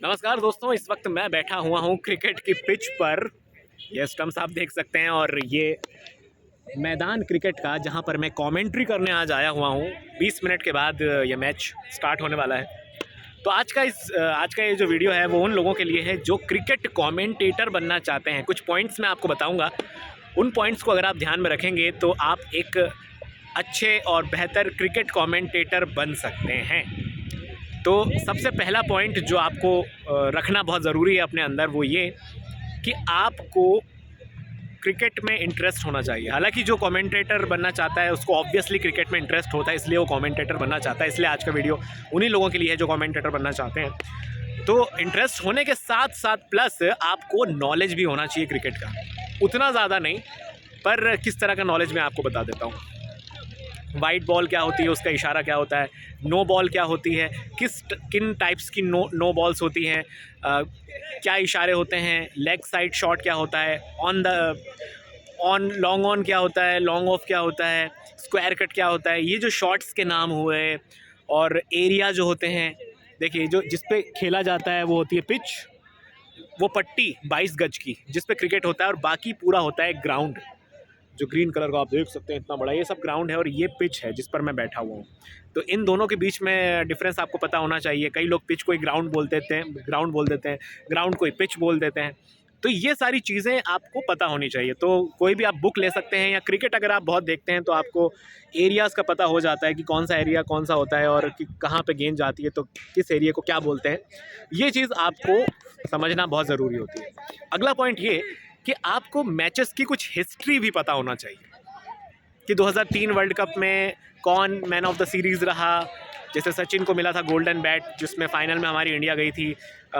नमस्कार दोस्तों, इस वक्त मैं बैठा हुआ हूँ क्रिकेट की पिच पर। ये स्टम्प्स आप देख सकते हैं और ये मैदान क्रिकेट का जहाँ पर मैं कमेंट्री करने आज आया हुआ हूँ। 20 मिनट के बाद ये मैच स्टार्ट होने वाला है। तो आज का ये जो वीडियो है वो उन लोगों के लिए है जो क्रिकेट कमेंटेटर बनना चाहते हैं। कुछ पॉइंट्स मैं आपको बताऊँगा, उन पॉइंट्स को अगर आप ध्यान में रखेंगे तो आप एक अच्छे और बेहतर क्रिकेट कमेंटेटर बन सकते हैं। तो सबसे पहला पॉइंट जो आपको रखना बहुत ज़रूरी है अपने अंदर वो ये कि आपको क्रिकेट में इंटरेस्ट होना चाहिए। हालांकि जो कमेंटेटर बनना चाहता है उसको ऑब्वियसली क्रिकेट में इंटरेस्ट होता है, इसलिए वो कमेंटेटर बनना चाहता है। इसलिए आज का वीडियो उन्हीं लोगों के लिए है जो कमेंटेटर बनना चाहते हैं। तो इंटरेस्ट होने के साथ साथ प्लस आपको नॉलेज भी होना चाहिए क्रिकेट का। उतना ज़्यादा नहीं, पर किस तरह का नॉलेज मैं आपको बता देता हूँ। वाइट बॉल क्या होती है, उसका इशारा क्या होता है, नो बॉल क्या होती है, किन टाइप्स की नो बॉल्स होती हैं, क्या इशारे होते हैं, लेग साइड शॉट क्या होता है, ऑन लॉन्ग ऑन क्या होता है, लॉन्ग ऑफ क्या होता है, स्क्वायर कट क्या होता है। ये जो शॉट्स के नाम हुए और एरिया जो होते हैं, देखिए जो जिस पे खेला जाता है वो होती है पिच, वो पट्टी 22 गज की जिस पे क्रिकेट होता है, और बाकी पूरा होता है ग्राउंड जो ग्रीन कलर का आप देख सकते हैं इतना बड़ा, ये सब ग्राउंड है और ये पिच है जिस पर मैं बैठा हुआ हूँ। तो इन दोनों के बीच में डिफरेंस आपको पता होना चाहिए। कई लोग पिच को ही ग्राउंड बोल देते हैं, ग्राउंड को ही पिच बोल देते हैं। तो ये सारी चीज़ें आपको पता होनी चाहिए। तो कोई भी आप बुक ले सकते हैं, या क्रिकेट अगर आप बहुत देखते हैं तो आपको एरियाज़ का पता हो जाता है कि कौन सा एरिया कौन सा होता है और कि कहाँ पर गेंद जाती है, तो किस एरिया को क्या बोलते हैं। ये चीज़ आपको समझना बहुत ज़रूरी होती है। अगला पॉइंट ये कि आपको मैचेस की कुछ हिस्ट्री भी पता होना चाहिए कि 2003 वर्ल्ड कप में कौन मैन ऑफ द सीरीज़ रहा। जैसे सचिन को मिला था गोल्डन बैट, जिसमें फाइनल में हमारी इंडिया गई थी।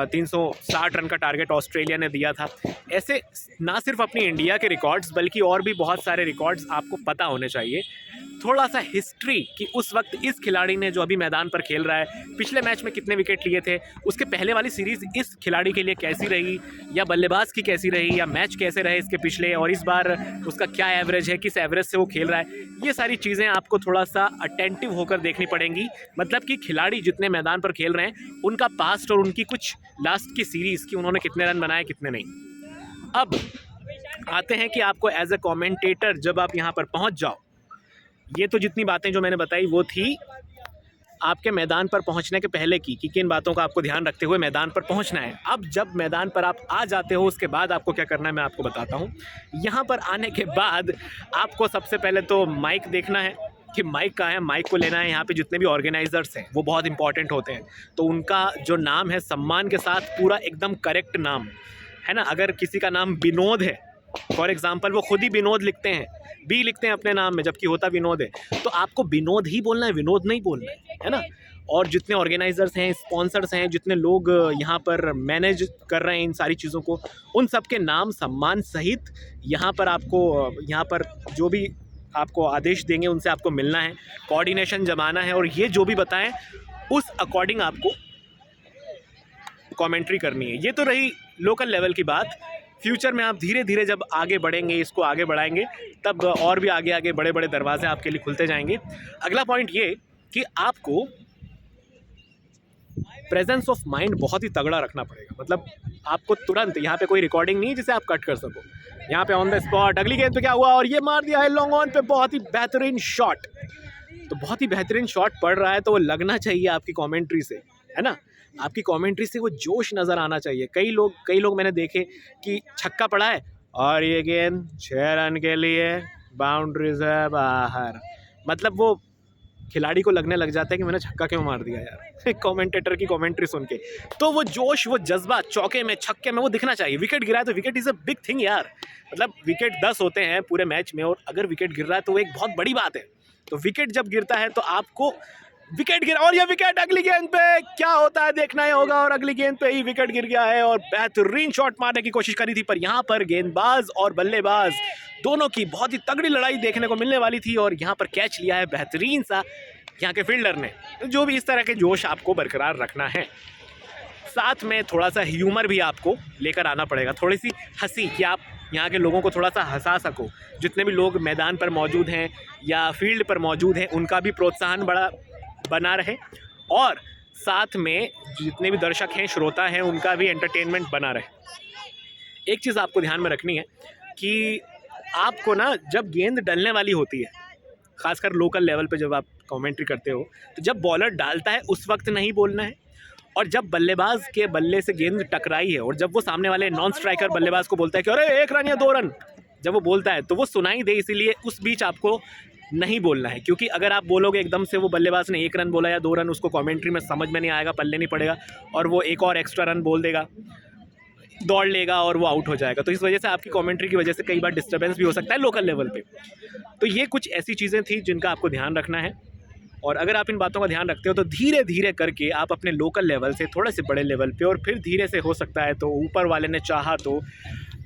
360 रन का टारगेट ऑस्ट्रेलिया ने दिया था। ऐसे ना सिर्फ अपनी इंडिया के रिकॉर्ड्स बल्कि और भी बहुत सारे रिकॉर्ड्स आपको पता होने चाहिए। थोड़ा सा हिस्ट्री कि उस वक्त इस खिलाड़ी ने जो अभी मैदान पर खेल रहा है पिछले मैच में कितने विकेट लिए थे, उसके पहले वाली सीरीज़ इस खिलाड़ी के लिए कैसी रही, या बल्लेबाज की कैसी रही, या मैच कैसे रहे इसके पिछले, और इस बार उसका क्या एवरेज है, किस एवरेज से वो खेल रहा है। ये सारी चीज़ें आपको थोड़ा सा अटेंटिव होकर देखनी पड़ेंगी। मतलब कि खिलाड़ी जितने मैदान पर खेल रहे हैं उनका पास्ट और उनकी कुछ लास्ट की सीरीज़ कि उन्होंने कितने रन बनाए कितने नहीं। अब आते हैं कि आपको एज ए कमेंटेटर जब आप यहाँ पर पहुँच जाओ, ये तो जितनी बातें जो मैंने बताई वो थी आपके मैदान पर पहुंचने के पहले की कि किन बातों का आपको ध्यान रखते हुए मैदान पर पहुंचना है। अब जब मैदान पर आप आ जाते हो उसके बाद आपको क्या करना है मैं आपको बताता हूं। यहाँ पर आने के बाद आपको सबसे पहले तो माइक देखना है कि माइक कहाँ है, माइक को लेना है। यहाँ पे जितने भी ऑर्गेनाइजर्स हैं वो बहुत इंपॉर्टेंट होते हैं, तो उनका जो नाम है सम्मान के साथ पूरा एकदम करेक्ट नाम है ना। अगर किसी का नाम विनोद है फॉर एग्जाम्पल, वो खुद ही विनोद लिखते हैं, बी लिखते हैं अपने नाम में जबकि होता विनोद है, तो आपको विनोद ही बोलना है, विनोद नहीं बोलना है ना। और जितने ऑर्गेनाइजर्स हैं, स्पॉन्सर्स हैं, जितने लोग यहाँ पर मैनेज कर रहे हैं इन सारी चीज़ों को, उन सब के नाम सम्मान सहित यहाँ पर आपको, यहाँ पर जो भी आपको आदेश देंगे उनसे आपको मिलना है, कोऑर्डिनेशन जमाना है, और ये जो भी बताएं उस अकॉर्डिंग आपको कमेंट्री करनी है। ये तो रही लोकल लेवल की बात। फ्यूचर में आप धीरे धीरे जब आगे बढ़ेंगे, इसको आगे बढ़ाएंगे, तब और भी आगे आगे बड़े बड़े दरवाजे आपके लिए खुलते जाएंगे। अगला पॉइंट ये कि आपको प्रेजेंस ऑफ माइंड बहुत ही तगड़ा रखना पड़ेगा। मतलब आपको तुरंत, यहाँ पे कोई रिकॉर्डिंग नहीं है जिसे आप कट कर सको, यहाँ पे ऑन द स्पॉट अगली गेंद पे क्या हुआ और ये मार दिया है लॉन्ग ऑन पे, बहुत ही बेहतरीन शॉट। तो बहुत ही बेहतरीन शॉट पड़ रहा है तो वो लगना चाहिए आपकी कॉमेंट्री से, है ना। आपकी कमेंट्री से वो जोश नज़र आना चाहिए। कई लोग मैंने देखे कि छक्का पड़ा है और ये गेंद 6 रन के लिए, बाउंड्री से बाहर, मतलब वो खिलाड़ी को लगने लग जाता है कि मैंने छक्का क्यों मार दिया यार कमेंटेटर की कमेंट्री सुन के। तो वो जोश, वो जज्बा चौके में छक्के में वो दिखना चाहिए। विकेट गिरा है तो wicket is a big thing यार। मतलब विकेट 10 होते हैं पूरे मैच में, और अगर विकेट गिर रहा है तो वो एक बहुत बड़ी बात है। तो विकेट जब गिरता है तो आपको विकेट गिरा, और ये विकेट अगली गेंद पे क्या होता है देखना ही होगा, और अगली गेंद पे ही विकेट गिर गया है। और बेहतरीन शॉट मारने की कोशिश करी थी, पर यहाँ पर गेंदबाज और बल्लेबाज दोनों की बहुत ही तगड़ी लड़ाई देखने को मिलने वाली थी, और यहाँ पर कैच लिया है बेहतरीन सा यहाँ के फील्डर ने। जो भी इस तरह के जोश आपको बरकरार रखना है, साथ में थोड़ा सा ह्यूमर भी आपको लेकर आना पड़ेगा, थोड़ी सी हंसी, कि आप यहाँ के लोगों को थोड़ा सा हंसा सको। जितने भी लोग मैदान पर मौजूद हैं या फील्ड पर मौजूद हैं उनका भी प्रोत्साहन बना रहे, और साथ में जितने भी दर्शक हैं, श्रोता हैं, उनका भी एंटरटेनमेंट बना रहे। एक चीज़ आपको ध्यान में रखनी है कि आपको ना जब गेंद डलने वाली होती है, खासकर लोकल लेवल पे जब आप कमेंट्री करते हो, तो जब बॉलर डालता है उस वक्त नहीं बोलना है, और जब बल्लेबाज के बल्ले से गेंद टकराई है और जब वो सामने वाले नॉन स्ट्राइकर बल्लेबाज को बोलता है कि अरे 1 रन या 2 रन, जब वो बोलता है तो वो सुनाई दे, इसीलिए उस बीच आपको नहीं बोलना है। क्योंकि अगर आप बोलोगे एकदम से, वो बल्लेबाज ने 1 रन बोला या 2 रन, उसको कमेंट्री में समझ में नहीं आएगा, पल्ले नहीं पड़ेगा, और वो एक और एक्स्ट्रा रन बोल देगा, दौड़ लेगा और वो आउट हो जाएगा। तो इस वजह से आपकी कमेंट्री की वजह से कई बार डिस्टर्बेंस भी हो सकता है लोकल लेवल पे। तो ये कुछ ऐसी चीज़ें थी जिनका आपको ध्यान रखना है, और अगर आप इन बातों का ध्यान रखते हो तो धीरे धीरे करके आप अपने लोकल लेवल से थोड़े से बड़े लेवल पे, और फिर धीरे से हो सकता है तो ऊपर वाले ने चाहा तो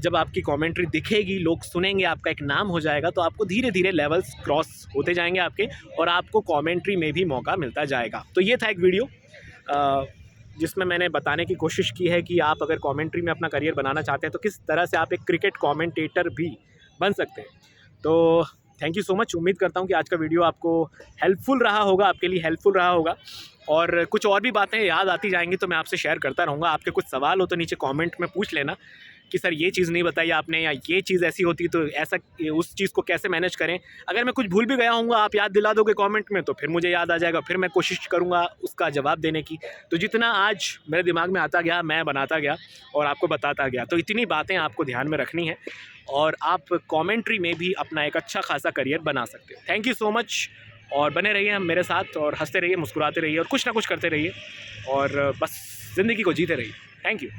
जब आपकी कमेंट्री दिखेगी, लोग सुनेंगे, आपका एक नाम हो जाएगा, तो आपको धीरे धीरे लेवल्स क्रॉस होते जाएंगे आपके, और आपको कमेंट्री में भी मौका मिलता जाएगा। तो ये था एक वीडियो जिसमें मैंने बताने की कोशिश की है कि आप अगर कमेंट्री में अपना करियर बनाना चाहते हैं तो किस तरह से आप एक क्रिकेट कमेंटेटर भी बन सकते हैं। तो थैंक यू सो मच। उम्मीद करता हूँ कि आज का वीडियो आपको हेल्पफुल रहा होगा, आपके लिए हेल्पफुल रहा होगा, और कुछ और भी बातें याद आती जाएंगी तो मैं आपसे शेयर करता रहूँगा। आपके कुछ सवाल हो तो नीचे कमेंट में पूछ लेना कि सर ये चीज़ नहीं बताई आपने, या ये चीज़ ऐसी होती तो ऐसा, उस चीज़ को कैसे मैनेज करें। अगर मैं कुछ भूल भी गया हूँगा, आप याद दिला दोगे कमेंट में, तो फिर मुझे याद आ जाएगा, फिर मैं कोशिश करूँगा उसका जवाब देने की। तो जितना आज मेरे दिमाग में आता गया मैं बनाता गया और आपको बताता गया। तो इतनी बातें आपको ध्यान में रखनी है, और आप कमेंट्री में भी अपना एक अच्छा खासा करियर बना सकते हैं। थैंक यू सो मच, और बने रहिए हम मेरे साथ, और हंसते रहिए, मुस्कुराते रहिए, और कुछ ना कुछ करते रहिए, और बस ज़िंदगी को जीते रहिए। Thank you.